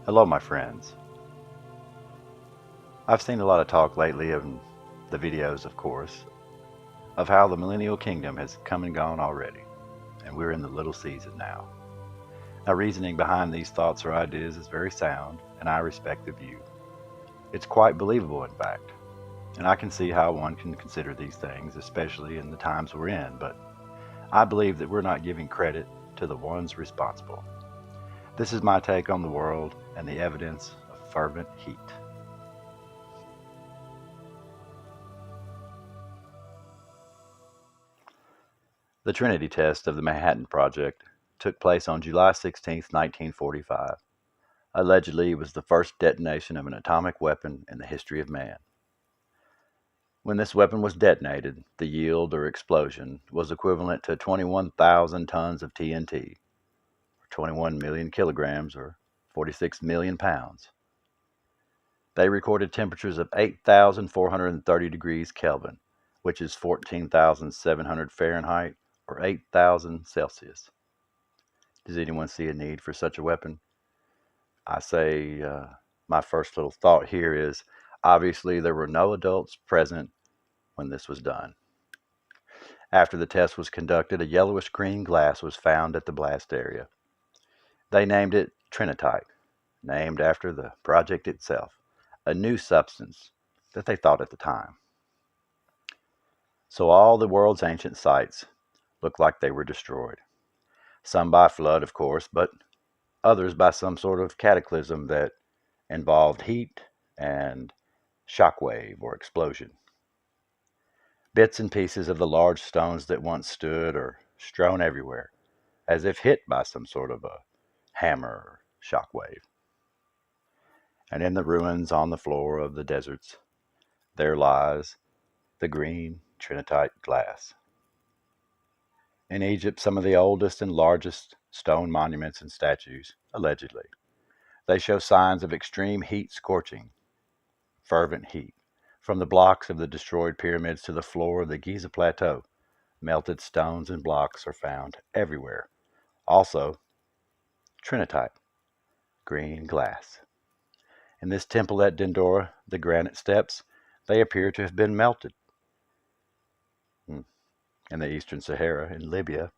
Hello, my friends. I've seen a lot of talk lately in the videos, of course, of how the millennial kingdom has come and gone already, and we're in the little season now. Now, reasoning behind these thoughts or ideas is very sound, and I respect the view. It's quite believable, in fact, and I can see how one can consider these things, especially in the times we're in, but I believe that we're not giving credit to the ones responsible. This is my take on the world and the evidence of fervent heat. The Trinity test of the Manhattan Project took place on July 16, 1945. Allegedly, it was the first detonation of an atomic weapon in the history of man. When this weapon was detonated, the yield or explosion was equivalent to 21,000 tons of TNT, or 21 million kilograms, or 46 million pounds. They recorded temperatures of 8,430 degrees Kelvin, which is 14,700 Fahrenheit, or 8,000 Celsius. Does anyone see a need for such a weapon? I say my first little thought here is obviously there were no adults present when this was done. After the test was conducted, a yellowish green glass was found at the blast area. They named it Trinitite, named after the project itself, a new substance that they thought at the time. So all the world's ancient sites looked like they were destroyed. Some by flood, of course, but others by some sort of cataclysm that involved heat and shockwave or explosion. Bits and pieces of the large stones that once stood are strewn everywhere, as if hit by some sort of a hammer or shockwave. And in the ruins on the floor of the deserts, there lies the green trinitite glass. In Egypt, some of the oldest and largest stone monuments and statues, allegedly, they show signs of extreme heat scorching, fervent heat. From the blocks of the destroyed pyramids to the floor of the Giza Plateau, melted stones and blocks are found everywhere. Also, trinitite, green glass. In this temple at Dendora, the granite steps, they appear to have been melted. In the eastern Sahara, in Libya,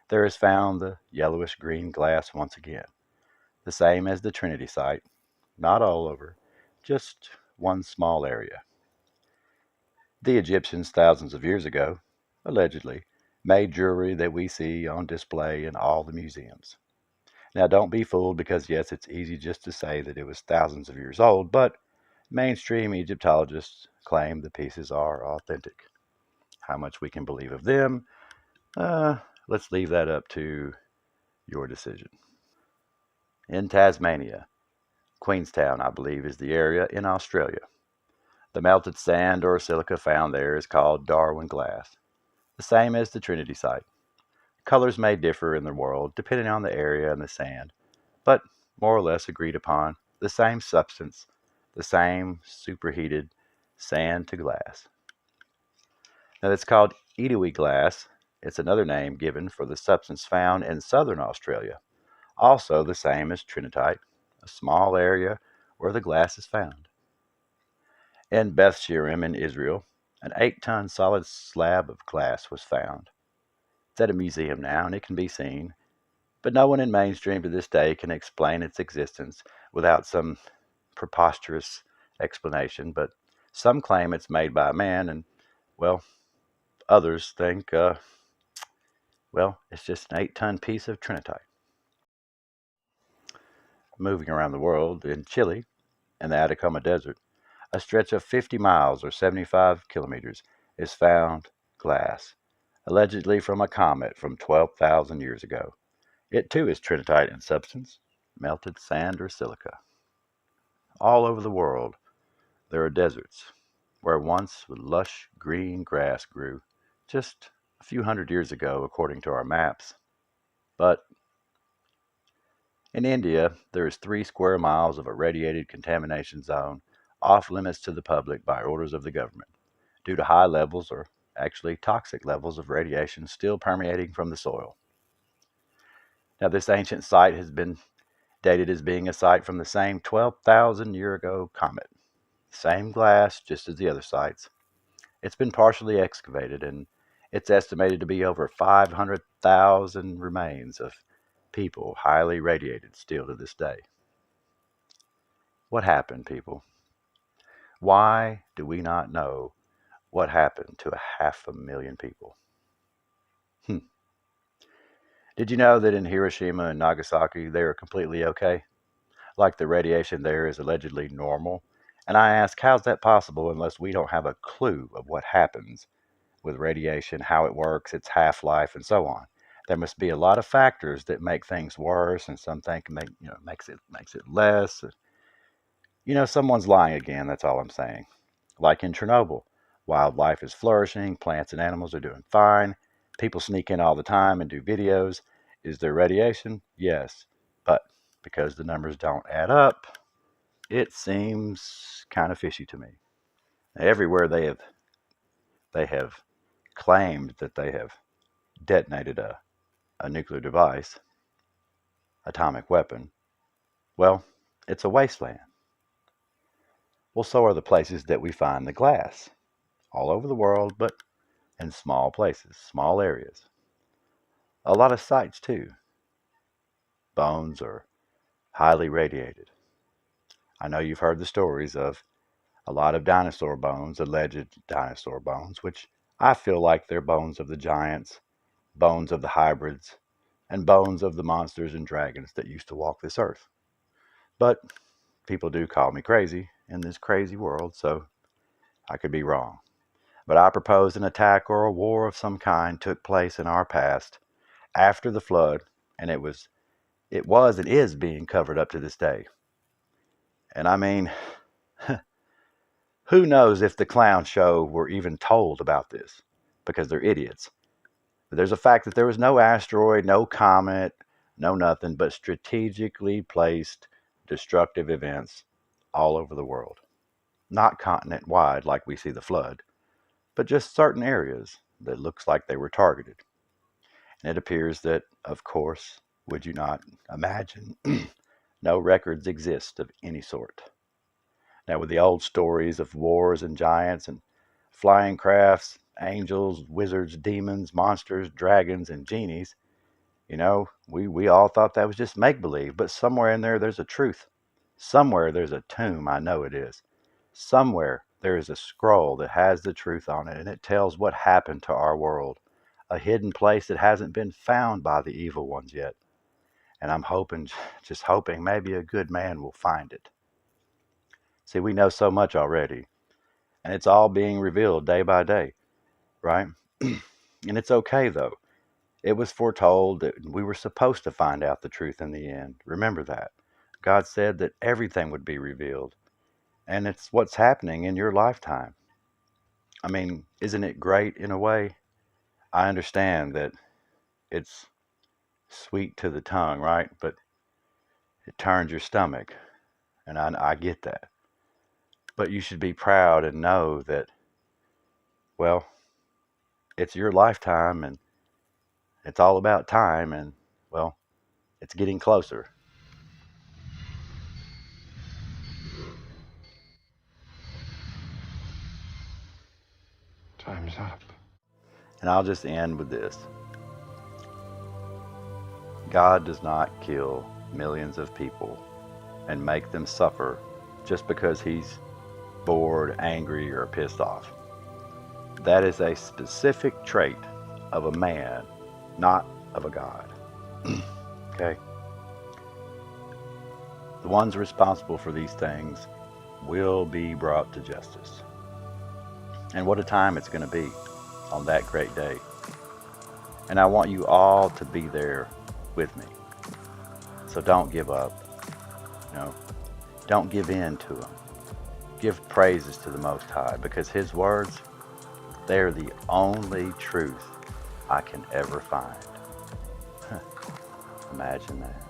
there is found the yellowish green glass once again, the same as the Trinity site, not all over, just one small area. The Egyptians, thousands of years ago, allegedly, made jewelry that we see on display in all the museums. Now, don't be fooled because, yes, it's easy just to say that it was thousands of years old, but mainstream Egyptologists claim the pieces are authentic. How much we can believe of them, let's leave that up to your decision. In Tasmania, Queenstown, I believe, is the area in Australia. The melted sand or silica found there is called Darwin glass, the same as the Trinity site. Colors may differ in the world depending on the area and the sand, but more or less agreed upon the same substance, the same superheated sand to glass. Now, it's called Edoe glass. It's another name given for the substance found in southern Australia, also the same as trinitite, a small area where the glass is found. In Beth Shemerim in Israel, an 8-ton solid slab of glass was found. It's at a museum now and it can be seen, but no one in mainstream to this day can explain its existence without some preposterous explanation. But some claim it's made by a man, and, well, others think, it's just an 8-ton piece of trinitite. Moving around the world, in Chile, in the Atacama Desert, a stretch of 50 miles or 75 kilometers is found glass, allegedly from a comet from 12,000 years ago. It too is trinitite in substance, melted sand or silica. All over the world, there are deserts where once lush green grass grew just a few hundred years ago, according to our maps. But in India, there is 3 square miles of irradiated contamination zone off limits to the public by orders of the government due to high levels or actually toxic levels of radiation still permeating from the soil. Now, this ancient site has been dated as being a site from the same 12,000 year ago comet. Same glass, just as the other sites. It's been partially excavated, and it's estimated to be over 500,000 remains of people highly radiated still to this day. What happened, people? Why do we not know what happened to 500,000 people? Hmm. Did you know that in Hiroshima and Nagasaki they are completely okay? Like the radiation there is allegedly normal? And I ask, how's that possible unless we don't have a clue of what happens with radiation, how it works, its half-life, and so on? There must be a lot of factors that make things worse, and some think makes it less. Someone's lying again. That's all I'm saying. Like in Chernobyl, wildlife is flourishing, plants and animals are doing fine. People sneak in all the time and do videos. Is there radiation? Yes, but because the numbers don't add up, it seems kind of fishy to me. Everywhere they have claimed that they have detonated a nuclear device, atomic weapon. Well, it's a wasteland. Well, so are the places that we find the glass, all over the world, but in small places, small areas. A lot of sites, too. Bones are highly radiated. I know you've heard the stories of a lot of dinosaur bones, alleged dinosaur bones, which I feel like they're bones of the giants, bones of the hybrids, and bones of the monsters and dragons that used to walk this earth. But people do call me crazy in this crazy world, so I could be wrong. But I propose an attack or a war of some kind took place in our past after the flood, and it was and is being covered up to this day. And I mean, who knows if the clown show were even told about this because they're idiots. But there's a fact that there was no asteroid, no comet, no nothing but strategically placed destructive events all over the world. Not continent wide like we see the flood, but just certain areas that looks like they were targeted. And it appears that, of course, would you not imagine, no records exist of any sort. Now, with the old stories of wars and giants and flying crafts, angels, wizards, demons, monsters, dragons, and genies, we all thought that was just make believe, but somewhere in there, there's a truth. Somewhere there's a tomb, I know it is. Somewhere there is a scroll that has the truth on it, and it tells what happened to our world, a hidden place that hasn't been found by the evil ones yet. And I'm hoping, just hoping, maybe a good man will find it. See, we know so much already, and it's all being revealed day by day, right? And it's okay, though. It was foretold that we were supposed to find out the truth in the end. Remember that. God said that everything would be revealed, and it's what's happening in your lifetime. I mean, isn't it great in a way? I understand that it's sweet to the tongue, right? But it turns your stomach, and I get that. But you should be proud and know that, well, it's your lifetime, and it's all about time, and, well, it's getting closer. Time's up. And I'll just end with this. God does not kill millions of people and make them suffer just because he's bored, angry, or pissed off. That is a specific trait of a man, not of a God. Okay? The ones responsible for these things will be brought to justice. And what a time it's going to be on that great day. And I want you all to be there with me. So don't give up. Don't give in to them. Give praises to the Most High, because his words, they're the only truth I can ever find. Imagine that.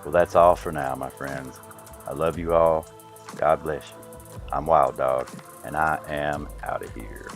Well, that's all for now, my friends. I love you all. God bless you. I'm Wild Dog, and I am out of here.